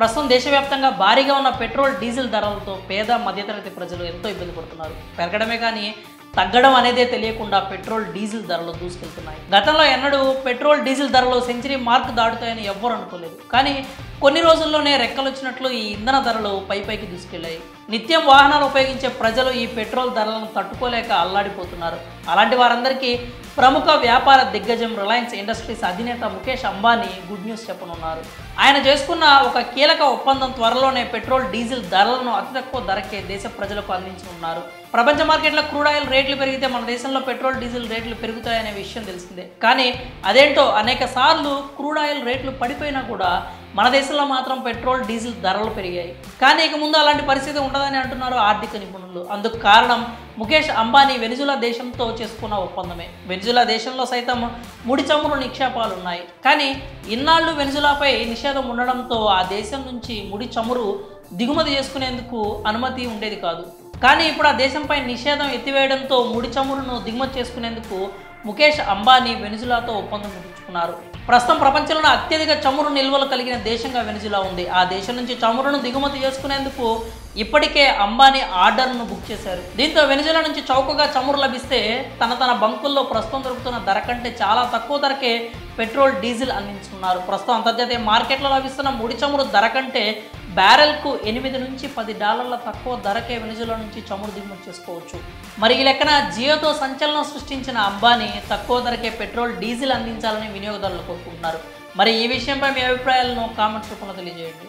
ప్రస్తుతం దేశవ్యాప్తంగా భారీగా ఉన్న పెట్రోల్ డీజిల్ ధరలతో పేద మధ్యతరగతి ప్రజలు ఎంతో ఇబ్బంది పడుతున్నారు. పెరగడమే కానీ తగ్గడం అనేదే తెలియకుండా పెట్రోల్ డీజిల్ ధరలు దూసుకెళ్తున్నాయి. గతంలో ఎన్నడూ పెట్రోల్ డీజిల్ ధరలు సెంచరీ మార్క్ దాటుతాయని ఎవ్వరూ అనుకోలేదు. కానీ కొన్ని రోజుల్లోనే రెక్కలొచ్చినట్లు ఈ ఇంధన ధరలు పైకి దూసుకెళ్లాయి. నిత్యం వాహనాలు ఉపయోగించే ప్రజలు ఈ పెట్రోల్ ధరలను తట్టుకోలేక అల్లాడిపోతున్నారు. అలాంటి వారందరికీ ప్రముఖ వ్యాపార దిగ్గజం రిలయన్స్ ఇండస్ట్రీస్ అధినేత ముఖేష్ అంబానీ గుడ్ న్యూస్ చెప్పనున్నారు. ఆయన చేసుకున్న ఒక కీలక ఒప్పందం త్వరలోనే పెట్రోల్ డీజిల్ ధరలను అతి తక్కువ ధరకే దేశ ప్రజలకు అందించనున్నారు. ప్రపంచ మార్కెట్లో క్రూడ్ ఆయిల్ రేట్లు పెరిగితే మన దేశంలో పెట్రోల్ డీజిల్ రేట్లు పెరుగుతాయనే విషయం తెలిసిందే. కానీ అదేంటో అనేక సార్లు క్రూడ్ ఆయిల్ రేట్లు పడిపోయినా కూడా మన దేశంలో మాత్రం పెట్రోల్ డీజిల్ ధరలు పెరిగాయి. కానీ ఇక ముందు అలాంటి పరిస్థితి ఉండదని అంటున్నారు ఆర్థిక నిపుణులు. అందుకు కారణం ముఖేష్ అంబానీ వెనిజులా దేశంతో చేసుకున్న ఒప్పందమే. వెనిజులా దేశంలో సైతం ముడి చమురు నిక్షేపాలు ఉన్నాయి. కానీ ఇన్నాళ్ళు వెనిజులాపై నిషేధం ఉండడంతో ఆ దేశం నుంచి ముడి చమురు దిగుమతి చేసుకునేందుకు అనుమతి ఉండేది కాదు. కానీ ఇప్పుడు ఆ దేశంపై నిషేధం ఎత్తివేయడంతో ముడి చమురును దిగుమతి చేసుకునేందుకు ముఖేష్ అంబానీ వెనిజులాతో ఒప్పందం కుదుర్చుకున్నారు. ప్రస్తుతం ప్రపంచంలో అత్యధిక చమురు నిల్వలు కలిగిన దేశంగా వెనిజులా ఉంది. ఆ దేశం నుంచి చమురును దిగుమతి చేసుకునేందుకు ఇప్పటికే అంబానీ ఆర్డర్ను బుక్ చేశారు. దీంతో వెనిజులా నుంచి చౌకగా చమురు లభిస్తే తన బంకుల్లో ప్రస్తుతం దొరుకుతున్న ధర కంటే చాలా తక్కువ ధరకే పెట్రోల్ డీజిల్ అందించుకున్నారు. ప్రస్తుతం అంతర్జాతీయ మార్కెట్లో లభిస్తున్న ముడి చమురు ధర కంటే బ్యారెల్కు $8 నుంచి $10 తక్కువ ధరకే వెనిజులా నుంచి చమురు దిగుమతి చేసుకోవచ్చు. మరి ఈ లెక్కన జియోతో సంచలనం సృష్టించిన అంబానీ తక్కువ ధరకే పెట్రోల్ డీజిల్ అందించాలని వినియోగదారులు కోరుకుంటున్నారు. మరి ఈ విషయంపై మీ అభిప్రాయాలను కామెంట్స్ రూపంలో తెలియజేయండి.